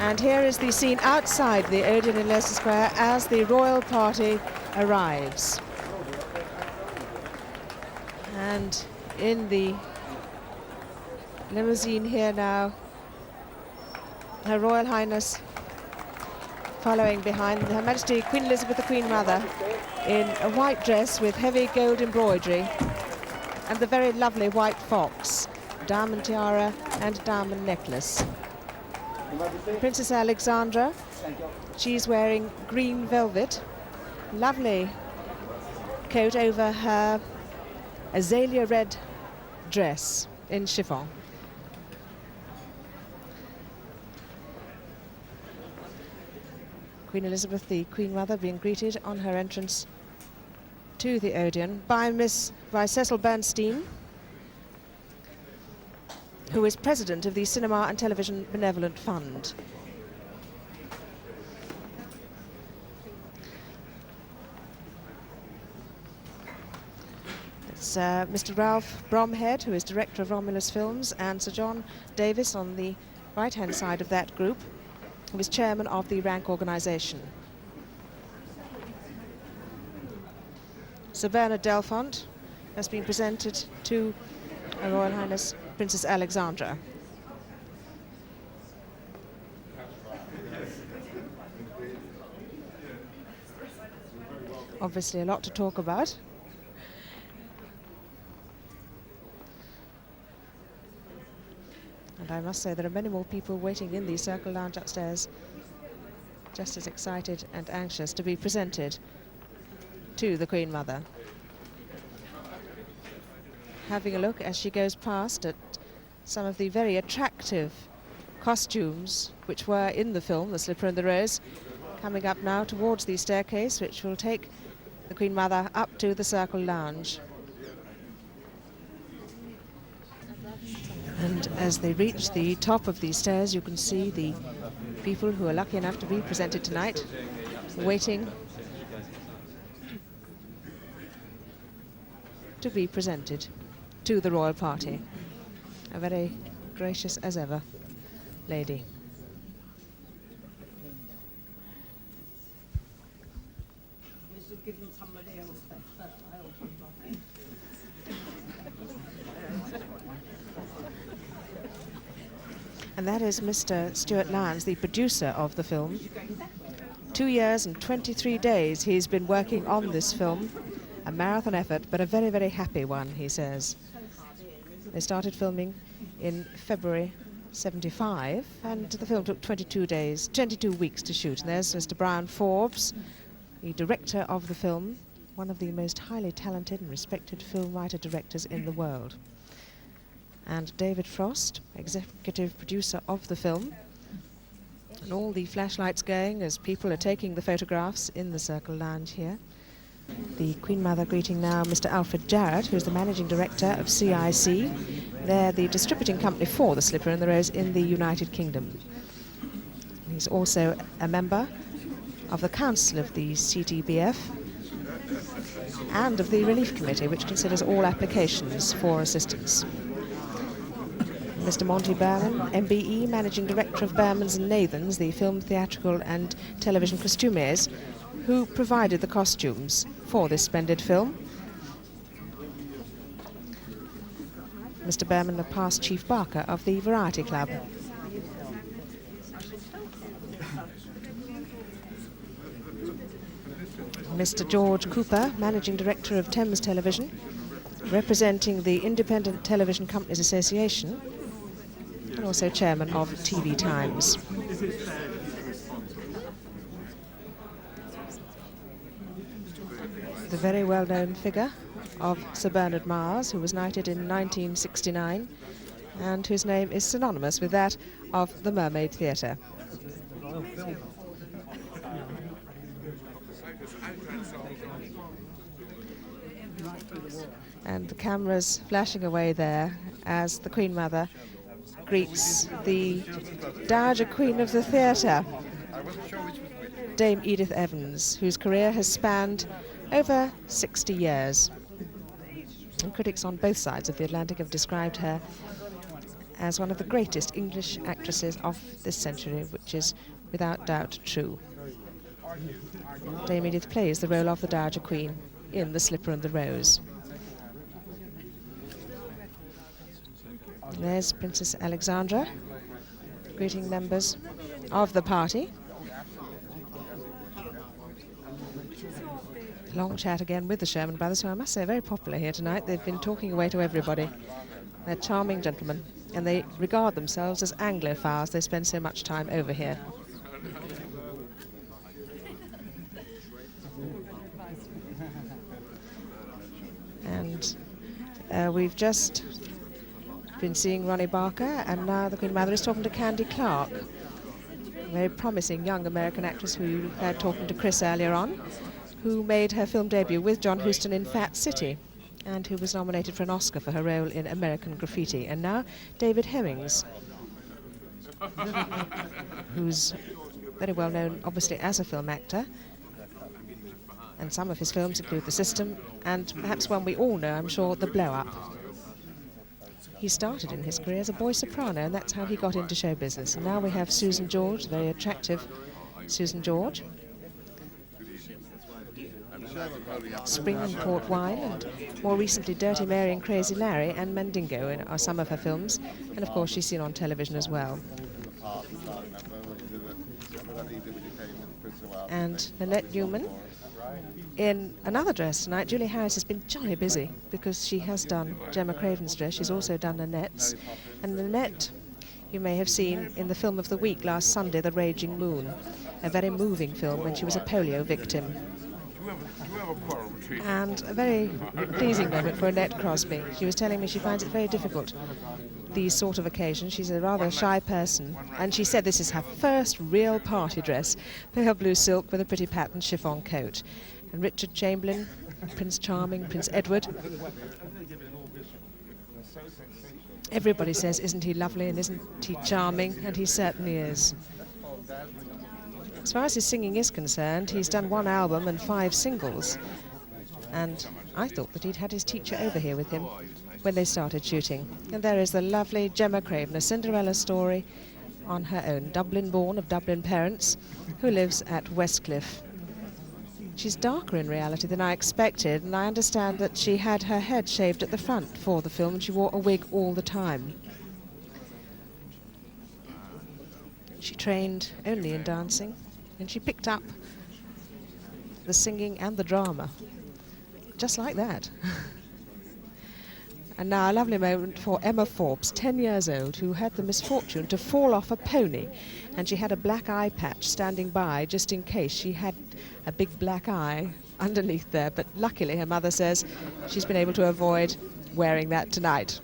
And here is the scene outside the Odeon in Leicester Square as the royal party arrives. And in the limousine here now, Her Royal Highness following behind, Her Majesty Queen Elizabeth the Queen Mother in a white dress with heavy gold embroidery and the very lovely white fox, diamond tiara and diamond necklace. Princess Alexandra, she's wearing green velvet, lovely coat over her azalea red dress in chiffon. Queen Elizabeth, the Queen Mother, being greeted on her entrance to the Odeon by Cecil Bernstein, who is president of the Cinema and Television Benevolent Fund. It's Mr. Ralph Bromhead, who is director of Romulus Films, and Sir John Davis on the right-hand side of that group, who is chairman of the Rank Organisation. Sir Bernard Delfont has been presented to Her Royal Highness Princess Alexandra. Obviously a lot to talk about. And I must say there are many more people waiting in the Circle Lounge upstairs, just as excited and anxious to be presented to the Queen Mother. Having a look as she goes past at some of the very attractive costumes which were in the film, The Slipper and the Rose, coming up now towards the staircase which will take the Queen Mother up to the Circle Lounge. And as they reach the top of these stairs, you can see the people who are lucky enough to be presented tonight, waiting to be presented to the royal party. A very gracious as ever lady. And that is Mr. Stuart Lyons, the producer of the film. 2 years and 23 days he's been working on this film. A marathon effort, but a very, very happy one, he says. They started filming in February '75, and the film took 22 weeks to shoot. And there's Mr. Brian Forbes, the director of the film, one of the most highly talented and respected film writer-directors in the world. And David Frost, executive producer of the film. And all the flashlights going as people are taking the photographs in the Circle Lounge here. The Queen Mother greeting now Mr. Alfred Jarrett, who's the managing director of CIC. They're the distributing company for The Slipper and the Rose in the United Kingdom. He's also a member of the council of the CTBF and of the Relief Committee, which considers all applications for assistance. Mr. Monty Berman, MBE, Managing Director of Bermans and Nathans, the film, theatrical and television costumiers, who provided the costumes for this splendid film. Mr. Berman, the past Chief Barker of the Variety Club. Mr. George Cooper, Managing Director of Thames Television, representing the Independent Television Companies Association, and also chairman of TV Times. The very well-known figure of Sir Bernard Mars, who was knighted in 1969, and whose name is synonymous with that of the Mermaid Theatre. And the cameras flashing away there as the Queen Mother greets the Dowager Queen of the Theatre, Dame Edith Evans, whose career has spanned over 60 years. And critics on both sides of the Atlantic have described her as one of the greatest English actresses of this century, which is without doubt true. Dame Edith plays the role of the Dowager Queen in The Slipper and the Rose. There's Princess Alexandra greeting members of the party. Long chat again with the Sherman brothers, who I must say are very popular here tonight. They've been talking away to everybody. They're charming gentlemen, and they regard themselves as Anglophiles. They spend so much time over here. And we've just been seeing Ronnie Barker, and now the Queen Mother is talking to Candy Clark, a very promising young American actress who you heard talking to Chris earlier on, who made her film debut with John Huston in Fat City, and who was nominated for an Oscar for her role in American Graffiti. And now David Hemmings, who's very well known, obviously, as a film actor. And some of his films include The System, and perhaps one we all know, I'm sure, The Blow-Up. He started in his career as a boy soprano, and that's how he got into show business. And now we have Susan George, very attractive Susan George. Spring and Port Wine, and more recently Dirty Mary and Crazy Larry and Mandingo are some of her films, and of course she's seen on television as well. And Nanette Newman in another dress tonight. Julie Harris has been jolly busy because she has done Gemma Craven's dress. She's also done Nanette's, and Nanette you may have seen in the film of the week last Sunday, The Raging Moon, a very moving film when she was a polio victim. And a very pleasing moment for Annette Crosby. She was telling me she finds it very difficult, these sort of occasions. She's a rather shy person, and she said this is her first real party dress, pale blue silk with a pretty patterned chiffon coat. And Richard Chamberlain, Prince Charming, Prince Edward. Everybody says, isn't he lovely and isn't he charming? And he certainly is. As far as his singing is concerned, he's done 1 album and 5 singles. And I thought that he'd had his teacher over here with him when they started shooting. And there is the lovely Gemma Craven, a Cinderella story on her own, Dublin-born of Dublin parents, who lives at Westcliff. She's darker in reality than I expected, and I understand that she had her head shaved at the front for the film, and she wore a wig all the time. She trained only in dancing, and she picked up the singing and the drama, just like that. And now a lovely moment for Emma Forbes, 10 years old, who had the misfortune to fall off a pony, and she had a black eye patch standing by just in case she had a big black eye underneath there, but luckily her mother says she's been able to avoid wearing that tonight.